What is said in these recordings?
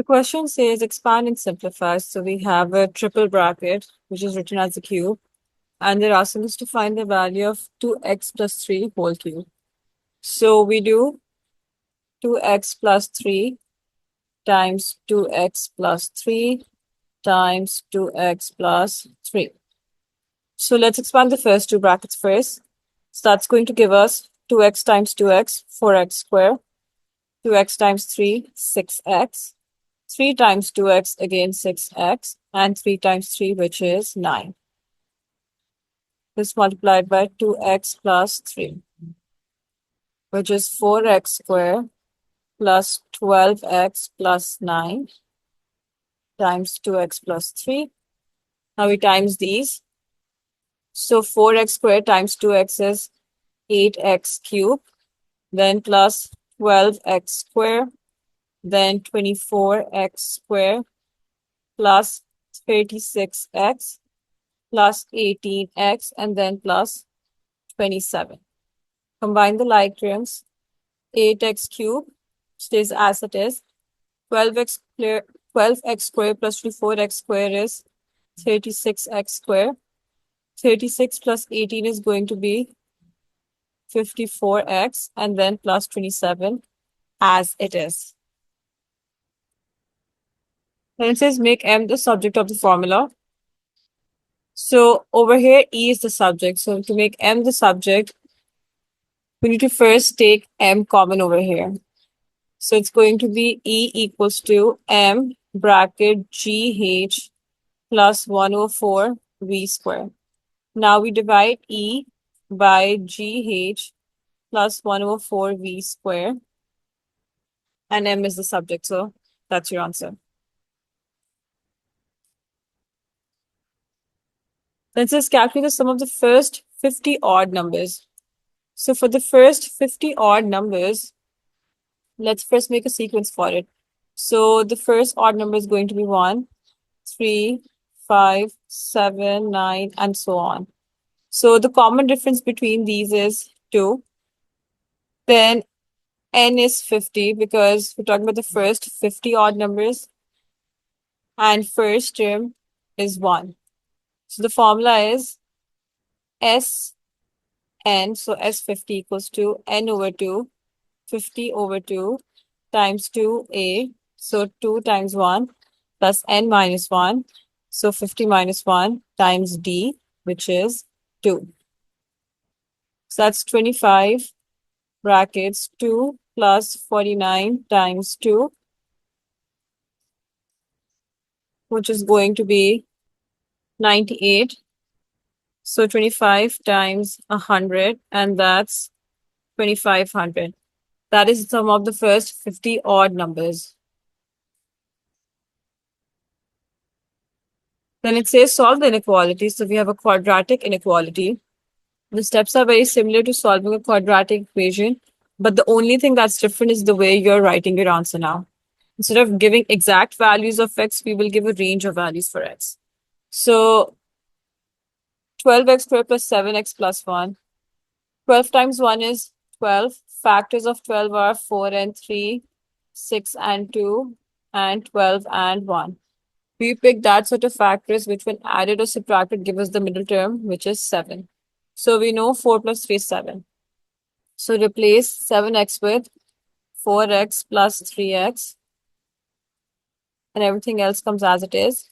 The question says expand and simplify. So we have a triple bracket, which is written as a cube. And they're asking us to find the value of 2x plus 3 whole cube. So we do 2x plus 3 times 2x plus 3 times 2x plus 3. So let's expand the first two brackets first. So that's going to give us 2x times 2x, 4x squared. 2x times 3, 6x. 3 times 2x, again 6x. And 3 times 3, which is 9. This multiplied by 2x plus 3, which is 4x squared plus 12x plus 9 times 2x plus 3. Now we times these. So 4x squared times 2x is 8x cubed, then plus 12x squared, then 24x squared plus 36x plus 18x, and then plus 27. Combine the like terms. 8x cubed stays as it is. 12x squared plus 24x squared is 36x squared. 36 plus 18 is going to be 54x, and then plus 27 as it is. Then it says make M the subject of the formula. So over here, E is the subject. So to make M the subject, we need to first take M common over here. So it's going to be E equals to M bracket GH plus 104 V squared. Now we divide E by GH plus 104 V squared. And M is the subject. So that's your answer. Then it says calculate the sum of the first 50 odd numbers. So for the first 50 odd numbers, let's first make a sequence for it. So the first odd number is going to be 1, 3, 5, 7, 9, and so on. So the common difference between these is 2. Then n is 50 because we're talking about the first 50 odd numbers. And first term is 1. So the formula is Sn, so S50 equals to n over 2, 50 over 2 times 2a. So 2 times 1 plus n minus 1. So 50 minus 1 times d, which is 2. So that's 25 brackets 2 plus 49 times 2, which is going to be 98. So 25 times 100, and that's 2500. That is the sum of the first 50 odd numbers. Then it says solve the inequality. So we have a quadratic inequality. The steps are very similar to solving a quadratic equation, but the only thing that's different is the way you're writing your answer now. Instead of giving exact values of x, we will give a range of values for x. So 12x squared plus 7x plus 1. 12 times 1 is 12. Factors of 12 are 4 and 3, 6 and 2, and 12 and 1. We pick that sort of factors which when added or subtracted give us the middle term, which is 7. So we know 4 plus 3 is 7. So replace 7x with 4x plus 3x, and everything else comes as it is.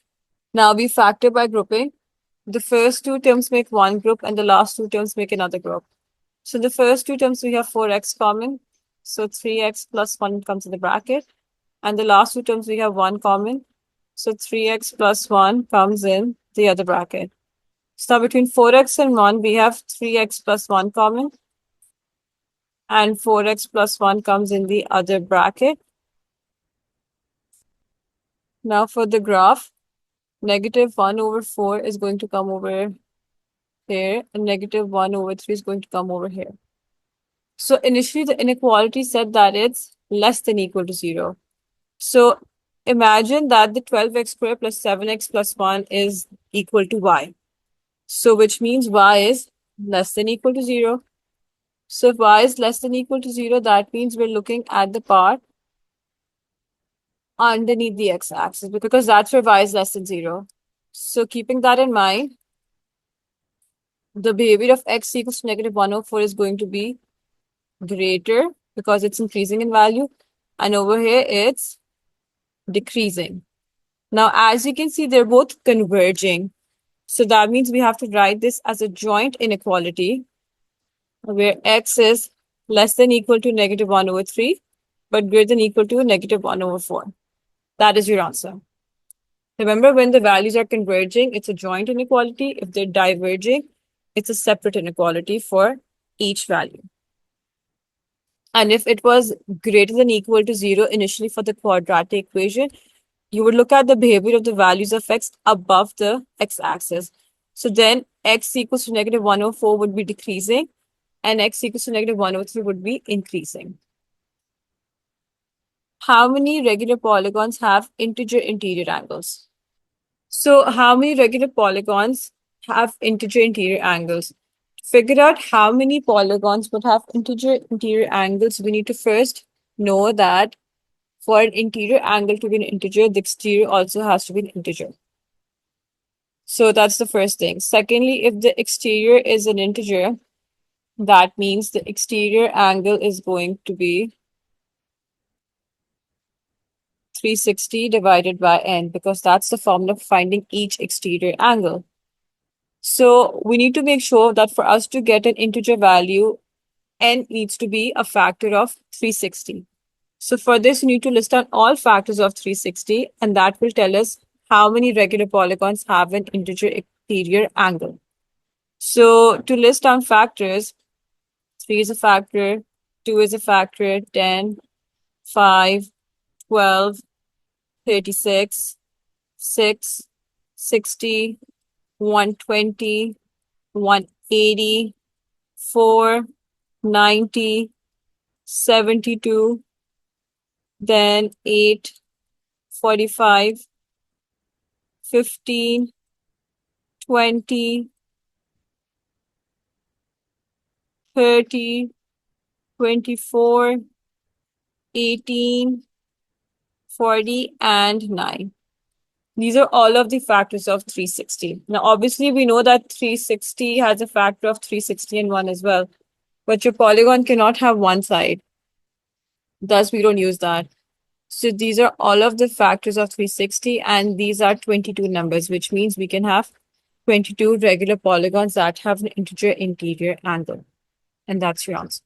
Now we factor by grouping. The first two terms make one group and the last two terms make another group. So the first two terms we have 4x common. So 3x plus 1 comes in the bracket. And the last two terms we have 1 common. So 3x plus 1 comes in the other bracket. So now between 4x and 1, we have 3x plus 1 common. And 4x plus 1 comes in the other bracket. Now for the graph, negative 1 over 4 is going to come over here, and negative 1 over 3 is going to come over here. So initially the inequality said that it's less than equal to 0. So imagine that the 12x squared plus 7x plus 1 is equal to y. So which means y is less than equal to 0. So if y is less than equal to 0, that means we're looking at the part underneath the x-axis because that's where y is less than 0. So keeping that in mind, the behavior of x equals to negative 104 is going to be greater because it's increasing in value. And over here, it's decreasing. Now, as you can see, they're both converging. So that means we have to write this as a joint inequality where x is less than equal to negative 1 over 3, but greater than equal to negative 1 over 4. That is your answer. Remember, when the values are converging, it's a joint inequality. If they're diverging, it's a separate inequality for each value. And if it was greater than equal to 0 initially for the quadratic equation, you would look at the behavior of the values of x above the x-axis. So then x equals to negative 104 would be decreasing and x equals to negative 103 would be increasing. How many regular polygons have integer interior angles? So how many regular polygons have integer interior angles? To figure out how many polygons would have integer interior angles, we need to first know that for an interior angle to be an integer, the exterior also has to be an integer. So that's the first thing. Secondly, if the exterior is an integer, that means the exterior angle is going to be 360 divided by n because that's the formula for finding each exterior angle. So we need to make sure that for us to get an integer value, n needs to be a factor of 360. So for this, you need to list out all factors of 360, and that will tell us how many regular polygons have an integer exterior angle. So to list down factors, 3 is a factor, 2 is a factor, 10, 5, 12, 36, 6, 60, 120, 180, 4, 90, 72, then 8, 45, 15, 20, 30, 24, 18, 40, and 9. These are all of the factors of 360. Now, obviously, we know that 360 has a factor of 360 and 1 as well, but your polygon cannot have one side. Thus, we don't use that. So these are all of the factors of 360, and these are 22 numbers, which means we can have 22 regular polygons that have an integer interior angle. And that's your answer.